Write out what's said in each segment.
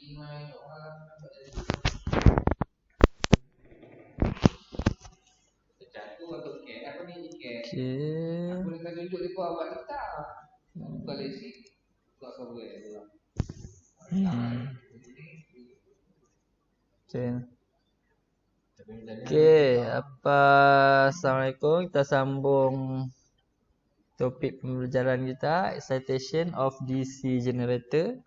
Assalamualaikum. Kita sambung topik pembelajaran kita, excitation of DC generator.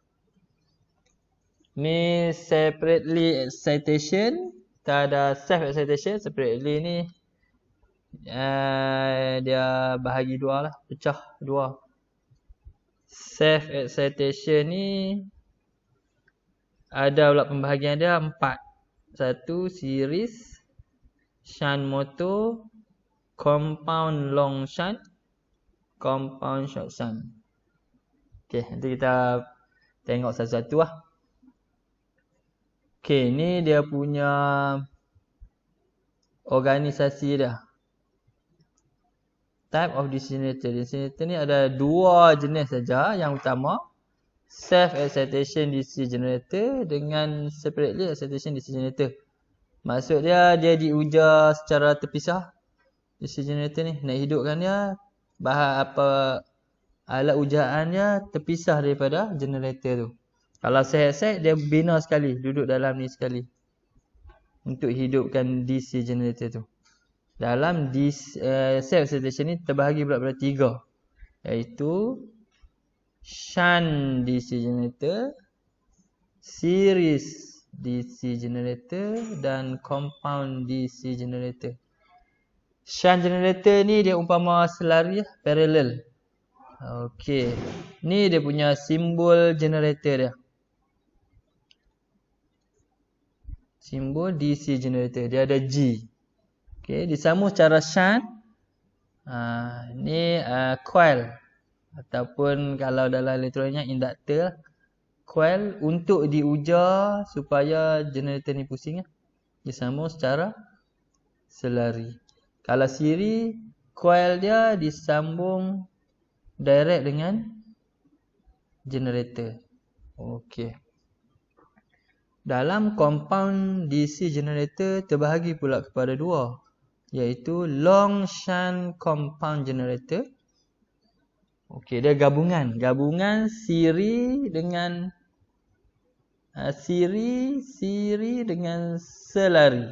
Ni separately excitation, kita ada self excitation. Separately ni dia bahagi dua lah, pecah dua. Self excitation ni ada pula pembahagian dia 4. 1 series, shunt motor, compound long shunt, compound short shunt. Okey, nanti kita tengok satu-satu lah. Okey, ni dia punya organisasi dia. Type of DC generator. DC generator ni ada 2 jenis saja. Yang utama, self excitation DC generator dengan separately excitation DC generator. Maksud dia diujar secara terpisah. DC generator ni nak hidupkan dia, alat ujaan dia terpisah daripada generator tu. Kalau self-excite dia bina sekali, duduk dalam ni sekali untuk hidupkan DC generator tu. Dalam self excitation ni terbahagi pula pada 3, iaitu shunt DC generator, series DC generator dan compound DC generator. Shunt generator ni dia umpama selari parallel. Okey, ni dia punya simbol generator dia. Simbol DC generator dia ada G. Okey, disambung secara shunt. Ni coil ataupun kalau dalam elektroniknya induktor. Coil untuk diujar supaya generator ni pusing. Disambung secara selari. Kalau siri, coil dia disambung direct dengan generator. Okey. Dalam compound DC generator terbahagi pula kepada 2, iaitu long shunt compound generator. Okey, dia gabungan siri dengan siri dengan selari.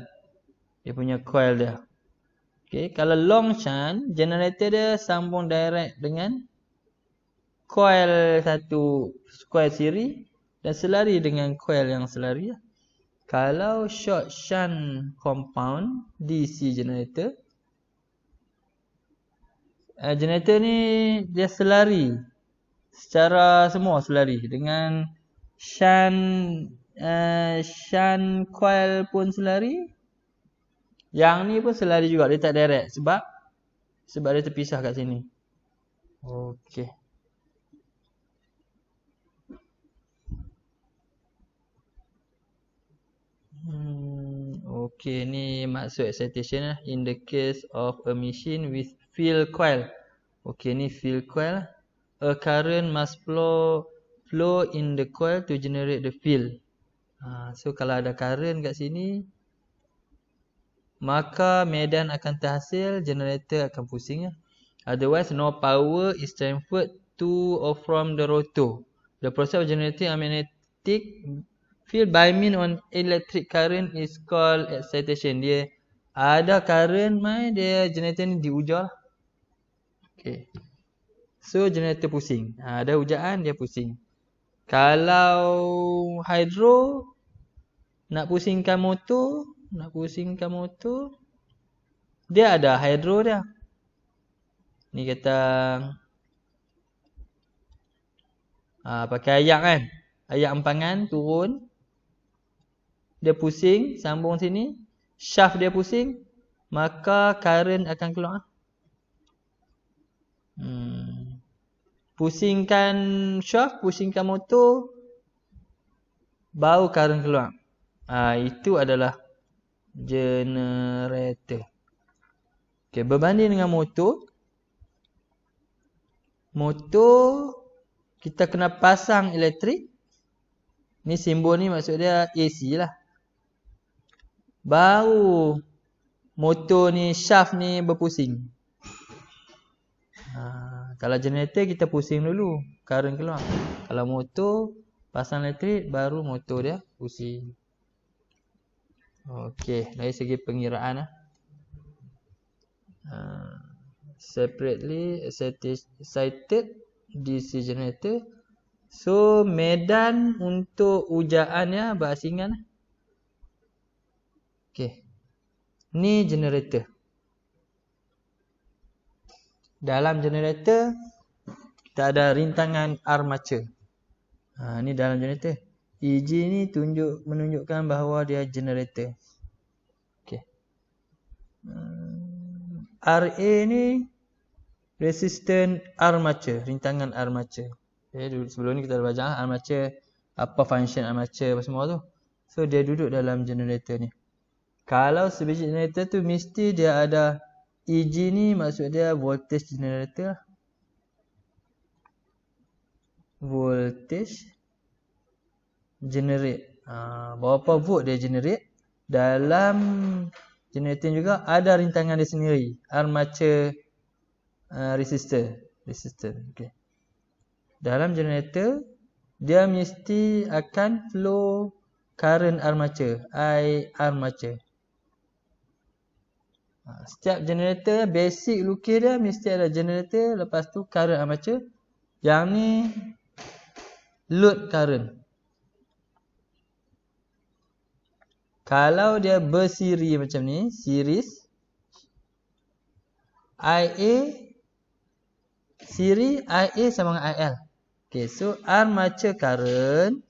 Dia punya coil dia. Okey, kalau long shunt, generator dia sambung direct dengan coil satu, coil siri, dan selari dengan coil yang selari. Kalau short shunt compound DC generator, generator ni dia selari secara semua selari dengan shunt coil pun selari. Yang ni pun selari juga, dia tak direct sebab dia terpisah kat sini. Okey. Okey, ni maksud excitation in the case of a machine with field coil. Okey, ni field coil. A current must flow in the coil to generate the field. So kalau ada current kat sini, maka medan akan terhasil, generator akan pusing. Otherwise, no power is transferred to or from the rotor. The process of generating a magnetic field by means of electric current is called excitation. Dia ada current dia generator ni diujar. Okay. So generator pusing. Ada ujaan dia pusing. Kalau hydro nak pusingkan motor, dia ada hydro dia. Ni kata pakai ayak kan. Ayak empangan turun. Dia pusing, sambung sini. Shaft dia pusing, maka current akan keluar. Pusingkan shaft, pusingkan motor, baru current keluar. Itu adalah generator. Okay, berbanding dengan motor kita kena pasang elektrik, Ni simbol ni maksud dia AC lah. Baru motor ni, shaft ni berpusing. Kalau generator kita pusing dulu, current keluar. Kalau motor pasang elektrik, baru motor dia pusing. Okey, dari segi pengiraan separately excited DC generator. So medan untuk ujaan berasingan. Okey. Ni generator. Dalam generator kita ada rintangan armature. Ni dalam generator. EG ni menunjukkan bahawa dia generator. Okey. RA ni resistant armature, rintangan armature. Sebelum ni kita dah belajar armature, apa function armature apa semua tu. So dia duduk dalam generator ni. Kalau sebiji generator tu mesti dia ada EG ni, maksud dia voltage generator. Voltage generate. Berapa volt dia generate. Dalam generator juga ada rintangan dia sendiri, armature resistor. Okay. Dalam generator dia mesti akan flow current armature, I armature. Setiap generator basic lukis dia mesti ada generator, lepas tu current armature. Yang ni load current. Kalau dia bersiri macam ni, series, IA siri IA sama dengan IL. Okay, so armature current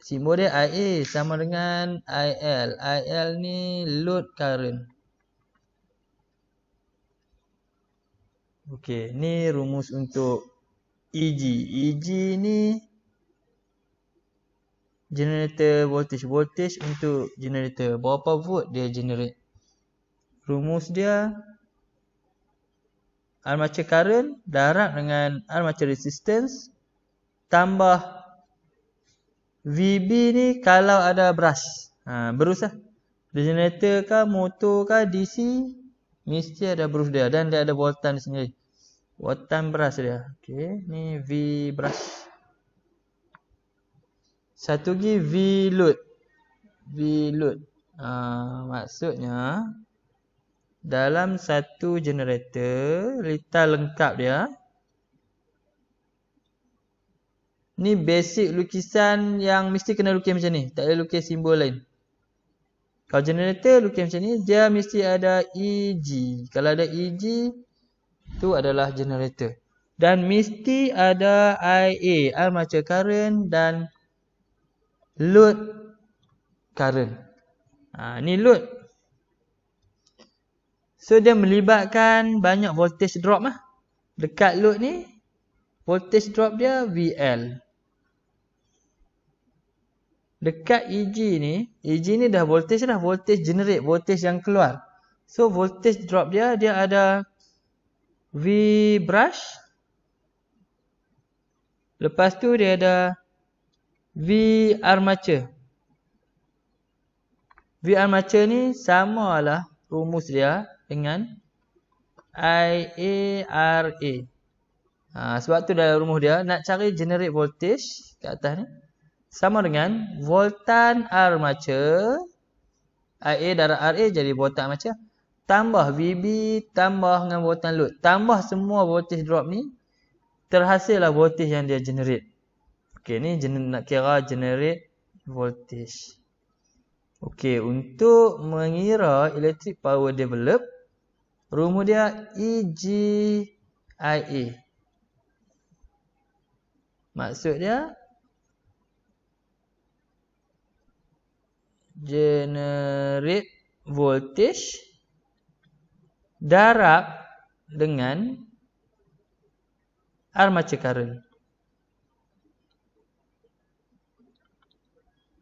simbol dia IA sama dengan IL. IL ni load current. Okey, ni rumus untuk EG. EG ni generator voltage. Voltage untuk generator. Berapa volt dia generate. Rumus dia armature current darab dengan armature resistance tambah VB ni kalau ada brush. Brush lah. Generator kah, motor kah, DC mesti ada brush dia dan dia ada voltan sendiri. Voltan brush dia. Okey, ni V brush. Satu lagi V load. V load. Maksudnya dalam satu generator, lita lengkap dia. Ni basic lukisan yang mesti kena lukis macam ni. Tak boleh lukis simbol lain. Kalau generator lukis macam ni, dia mesti ada EG. Kalau ada EG, tu adalah generator. Dan mesti ada IA, armature current dan load current. Ni load. So dia melibatkan banyak voltage drop lah. Dekat load ni, voltage drop dia VL. Dekat EG ni dah voltage dah. Voltage generate, voltage yang keluar. So voltage drop dia ada V brush. Lepas tu dia ada V armature. V armature ni samalah rumus dia dengan IARA. Sebab tu dalam rumus dia nak cari generate voltage kat atas ni sama dengan voltan armature, IA darab RA jadi voltan armature, tambah VB tambah dengan voltan load, tambah semua voltage drop ni, terhasillah voltage yang dia generate. Okey, ni nak kira generate voltage. Okey, untuk mengira electric power develop, rumus dia EGIA. Maksud dia generate voltage darab dengan armature current.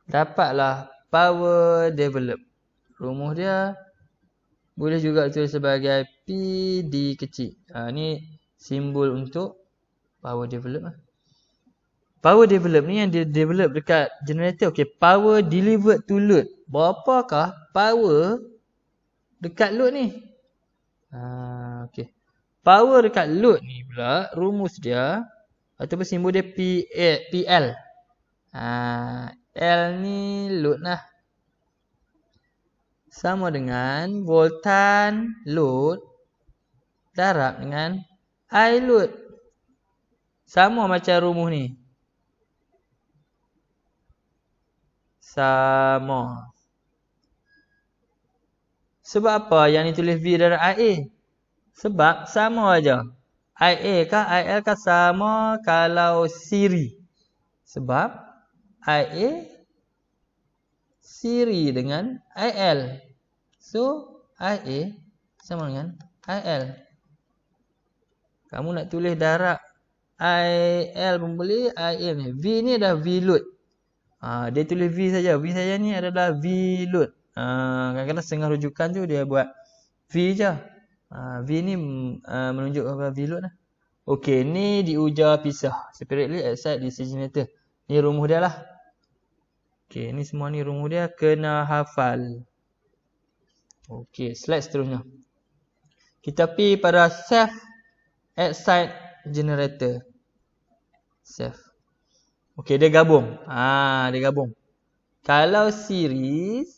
Dapatlah power develop. Rumus dia boleh juga tulis sebagai PD kecil. Ni simbol untuk power develop. Power develop ni yang dia develop dekat generator. Okey, power delivered to load. Berapakah power dekat load ni? Okey. Power dekat load ni pula rumus dia ataupun simbol dia PL. L ni load lah. Sama dengan voltan load darab dengan I load. Sama macam rumus ni. Sama. Sebab apa yang ni tulis V darab IA? Sebab sama aja. IA kah IL kah sama kalau siri. Sebab IA siri dengan IL. So IA sama dengan IL. Kamu nak tulis darab IL pun boleh, IL ni. V ni dah V load. Dia tulis V saja. V saja ni adalah V load. Kadang-kadang setengah rujukan tu dia buat V je. V ni menunjuk kepada V load lah. Okey, ni diujar pisah. Separately outside DC generator. Ni rumus dia lah. Okey, ni semua ni rumus dia. Kena hafal. Okey, slide seterusnya. Kita pergi pada self outside generator. Self. Okey, dia gabung. Dia gabung. Kalau series,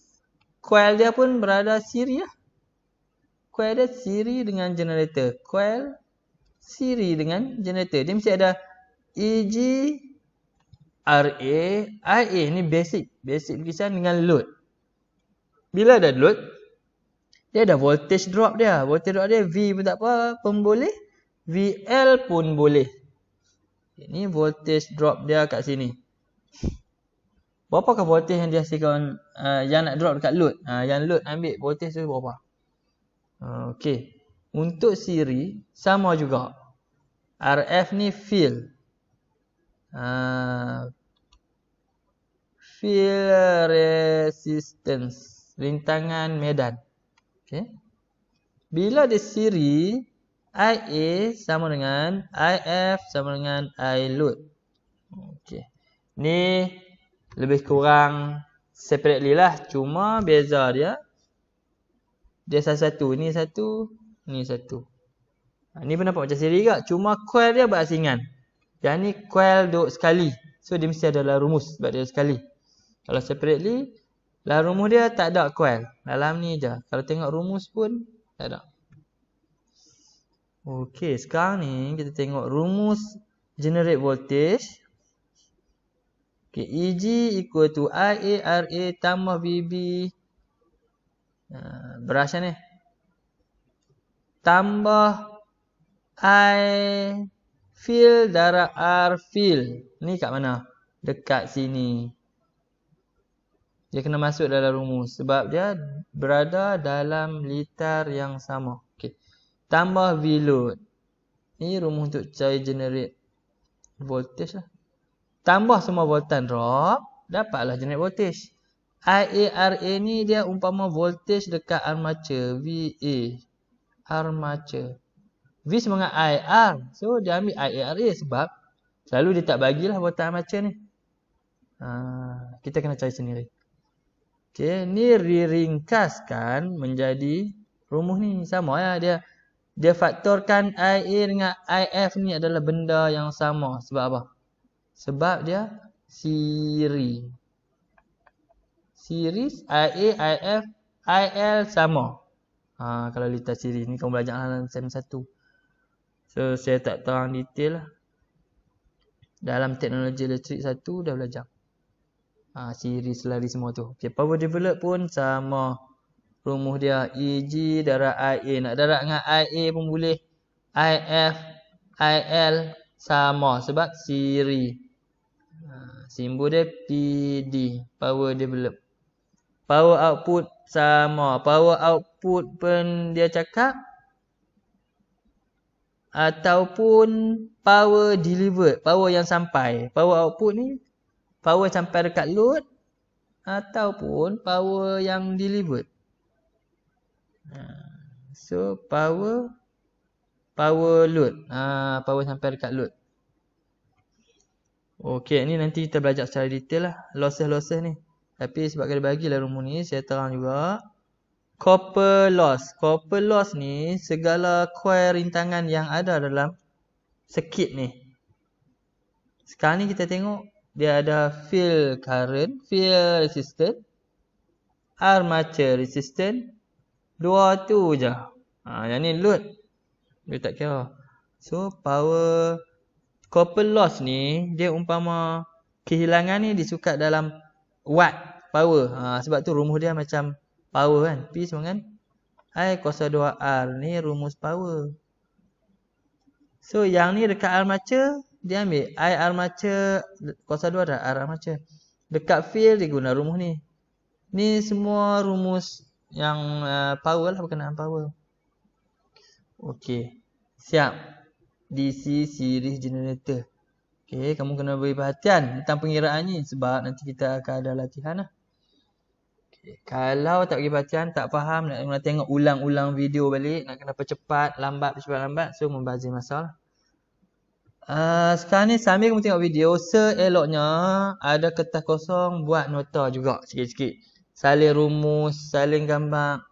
coil dia pun berada siri lah. Coil dia siri dengan generator. Coil siri dengan generator. Dia mesti ada EG, RA, IA. Ni basic. Basic berkisar dengan load. Bila ada load, dia ada voltage drop dia. Voltage drop dia V pun tak apa pun boleh. VL pun boleh. Ini voltage drop dia kat sini. Berapakah voltage yang dihasilkan yang nak drop dekat load? Yang load ambil voltage tu berapa? Okey. Untuk siri sama juga. RF ni field. Field resistance. Rintangan medan. Okey. Bila dia siri, IA sama dengan IF sama dengan I load. Okey. Ni lebih kurang separately lah. Cuma beza dia. Dia satu-satu. Ni satu. Ni satu. Ni pun nampak macam siri juga. Cuma coil dia berasingan. Yang ni coil duduk sekali. So dia mesti adalah rumus sebab dia sekali. Kalau separately, lah rumus dia tak ada coil. Dalam ni je. Kalau tengok rumus pun tak ada. Okey, sekarang ni kita tengok rumus generate voltage. Okey, EG equal to IA RA tambah VB. Berasa ni. Tambah I field darab R field. Ni kat mana? Dekat sini. Dia kena masuk dalam rumus. Sebab dia berada dalam liter yang sama. Okey. Tambah V load. Ni rumus untuk cari generate voltage lah. Tambah semua voltan drop. Dapatlah generate voltage. IARA ni dia umpama voltage dekat armature. VA. Armature. V sama dengan IR. So dia ambil IARA sebab selalu dia tak bagilah voltan armature ni. Kita kena cari sendiri. Okay, ni diringkaskan menjadi rumus ni. Sama ya. Dia faktorkan IA dengan IF ni adalah benda yang sama. Sebab apa? Sebab dia siri. Series IA, IF, IL sama. Kalau liter siri ni kamu belajar dalam sem 1. So saya tak terang detail lah. Dalam teknologi elektrik 1 dah belajar. Series lari semua tu. Okay, power develop pun sama. Rumus dia EG darab IA. Nak darab dengan IA pun boleh. IF, IL sama. Sebab siri. Simbol dia PD. Power develop. Power output sama. Power output pun dia cakap. Ataupun power delivered. Power yang sampai. Power output ni. Power sampai dekat load. Ataupun power yang delivered. So power load. Power sampai dekat load. Okey, ni nanti kita belajar secara detail lah. Losses ni. Tapi sebab kena bagilah rumus ni, saya terang juga. Copper loss. Copper loss ni segala coil rintangan yang ada dalam circuit ni. Sekarang ni kita tengok dia ada field current, field resistance, armature resistance. Dua tu je. Yang ni load. Dia tak kira. So power copper loss ni dia umpama kehilangan ni disukat dalam watt power. Sebab tu rumus dia macam power kan. P sama dengan I kuasa 2R. Ni rumus power. So yang ni dekat armature, dia ambil I armature kuasa 2 dah R armature. Dekat field dia guna rumus ni. Ni semua rumus yang power lah, berkenaan power. Okey. Siap. DC series generator. Okey, kamu kena beri perhatian tentang pengiraan ni sebab nanti kita akan ada latihan lah. Okay. Kalau tak bagi perhatian, tak faham, nak kena tengok ulang-ulang video balik, nak kena percepat, lambat, so membazir masa lah. Sekarang ni sambil kamu tengok video, seeloknya ada kertas kosong buat nota juga sikit-sikit. Salin rumus, salin gambar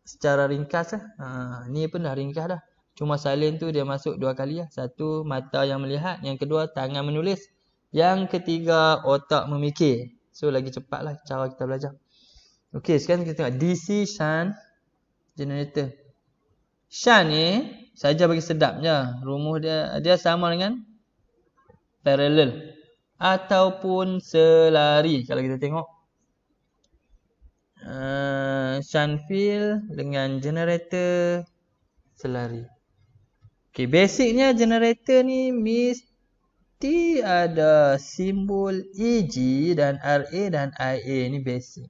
secara ringkas lah. Ni pun dah ringkas dah. Cuma salin tu dia masuk 2 kali lah. Satu, mata yang melihat. Yang kedua, tangan menulis. Yang ketiga, otak memikir. So lagi cepat lah cara kita belajar. Okey, sekarang kita tengok DC shunt generator. Shunt ni saja bagi sedapnya. Rumus dia sama dengan parallel ataupun selari. Kalau kita tengok shunt field dengan generator selari. Okey, basicnya generator ni mesti ada simbol EG dan RA dan IA. Ni basic.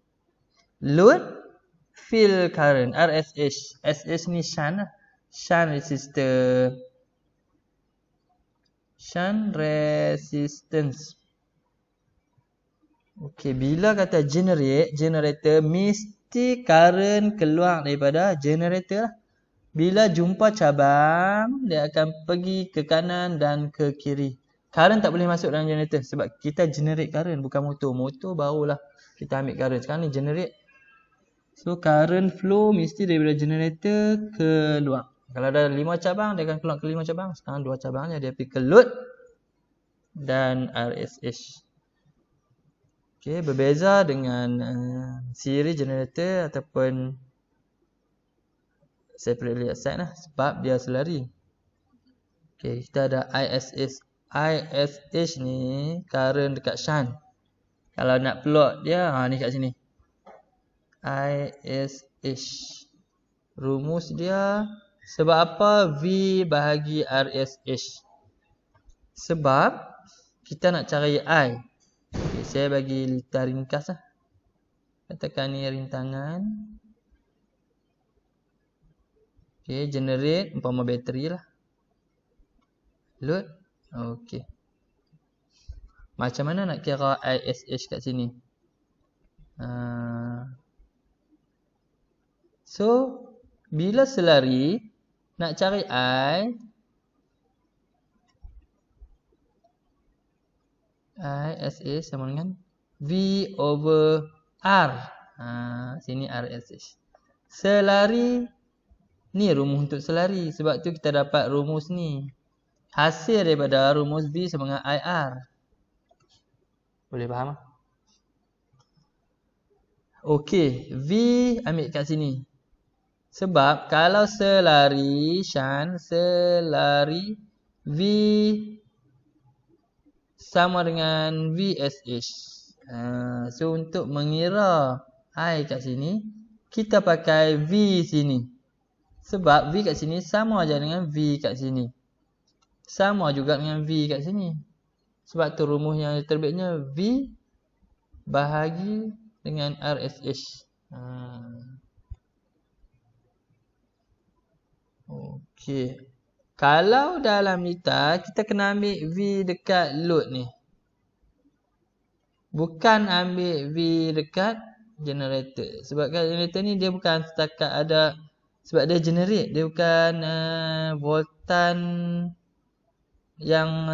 Load, field current, RSH. SH ni shunt lah. Shunt resistor. Shunt resistance. Okey, bila kata generator mesti current keluar daripada generator lah. Bila jumpa cabang, dia akan pergi ke kanan dan ke kiri. Current tak boleh masuk dalam generator sebab kita generate current, bukan motor. Motor barulah kita ambil current. Sekarang ni generate. So current flow mesti daripada generator keluar. Kalau ada 5 cabang, dia akan keluar ke 5 cabang. Sekarang 2 cabangnya dia pergi ke load dan RSH. Okey, berbeza dengan series generator ataupun separately assigned lah sebab dia selari. Okey, kita ada ISH. ISH ni current dekat shunt. Kalau nak plot dia, ni kat sini. ISH. Rumus dia sebab apa? V bahagi RSH. Sebab kita nak cari I. Okay, saya bagi litar ringkas lah. Katakan ni rintangan. Okay, generate umpama bateri lah. Load. Okay. Macam mana nak kira ISH kat sini? So, bila selari, nak cari I ISH sama dengan V over R. Sini RSH. Selari, ni rumus untuk selari. Sebab tu kita dapat rumus ni. Hasil daripada rumus V sama dengan IR. Boleh faham? Okey, V ambil kat sini. Sebab kalau selari shunt, selari V sama dengan VSH. So untuk mengira I kat sini, kita pakai V sini. Sebab V kat sini sama aja dengan V kat sini. Sama juga dengan V kat sini. Sebab tu rumus yang terbitnya V bahagi dengan RSH. Okey. Kalau dalam litar, kita kena ambil V dekat load ni. Bukan ambil V dekat generator. Sebab kat generator ni dia bukan setakat ada, sebab dia generate. Dia bukan voltan yang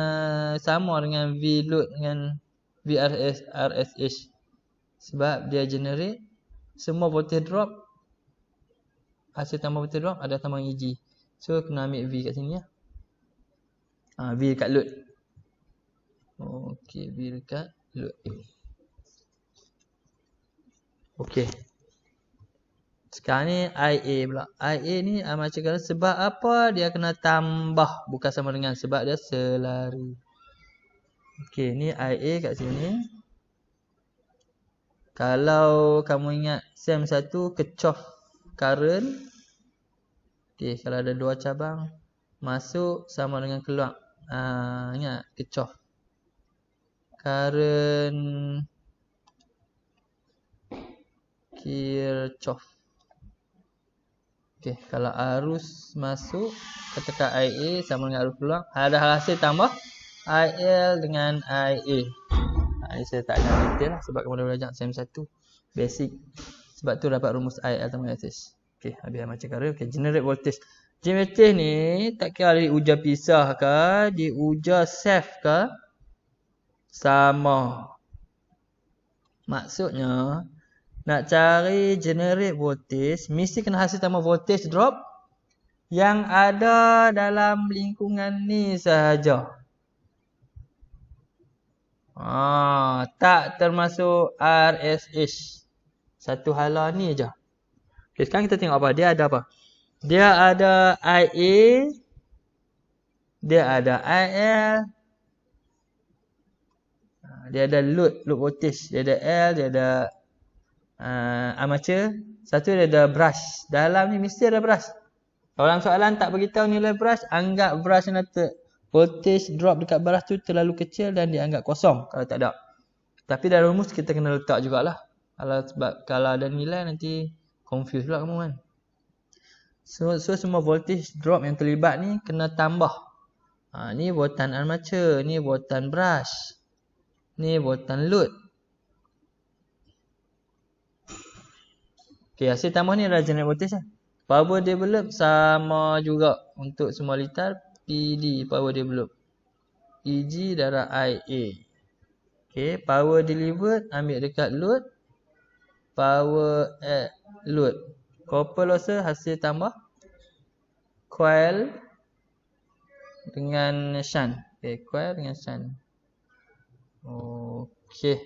sama dengan V load dengan RSH. Sebab dia generate semua voltage drop, hasil tambah voltage drop ada tambah EG. So kena ambil V kat sini lah. V dekat load. Okey, V dekat load. Okey. Sekarang ni IA pula. IA ni macam kata sebab apa dia kena tambah, bukan sama dengan sebab dia selari. Okey, ni IA kat sini. Kalau kamu ingat SEM 1 Kirchhoff current. Okey, kalau ada dua cabang masuk sama dengan keluar. Ingat Kirchhoff current Kirchhoff. Okey, kalau arus masuk ketika IA sama dengan arus keluar, ada hasil tambah IL dengan IA. Ini saya tak akan detail lah sebab kamu dah belajar SEM 1 basic. Sebab tu dapat rumus IL tambah ISH. Okey, habis macam kata. Okey, generate voltage. Generate voltage ni tak kira dia ujar pisah ke, dia ujar safe ke, sama. Maksudnya nak cari generate voltage mesti kena hasil tambah voltage drop yang ada dalam lingkungan ni sahaja. Tak termasuk RSH. Satu hala ni aja. Okay, sekarang kita tengok apa. Dia ada apa? Dia ada IA. Dia ada IL. Dia ada load voltage. Dia ada L. Dia ada armature. Satu dia ada brush. Dalam ni mesti ada brush. Kalau dalam soalan tak beritahu nilai brush, anggap brush yang voltage drop dekat brush tu terlalu kecil dan dianggap kosong kalau tak ada. Tapi dalam rumus kita kena letak jugalah. Sebab kalau ada nilai nanti confuse pula kamu kan. So semua voltage drop yang terlibat ni kena tambah. Ni voltan armature, ni voltan brush, ni voltan load. Okey, hasil tambah ni adalah generate voltage lah. Power develop sama juga untuk semua litar. PD power develop. EG darah IA. Okey, power delivered ambil dekat load. Power at load. Copper losses hasil tambah coil dengan shunt. Okey, coil dengan shunt. Okey.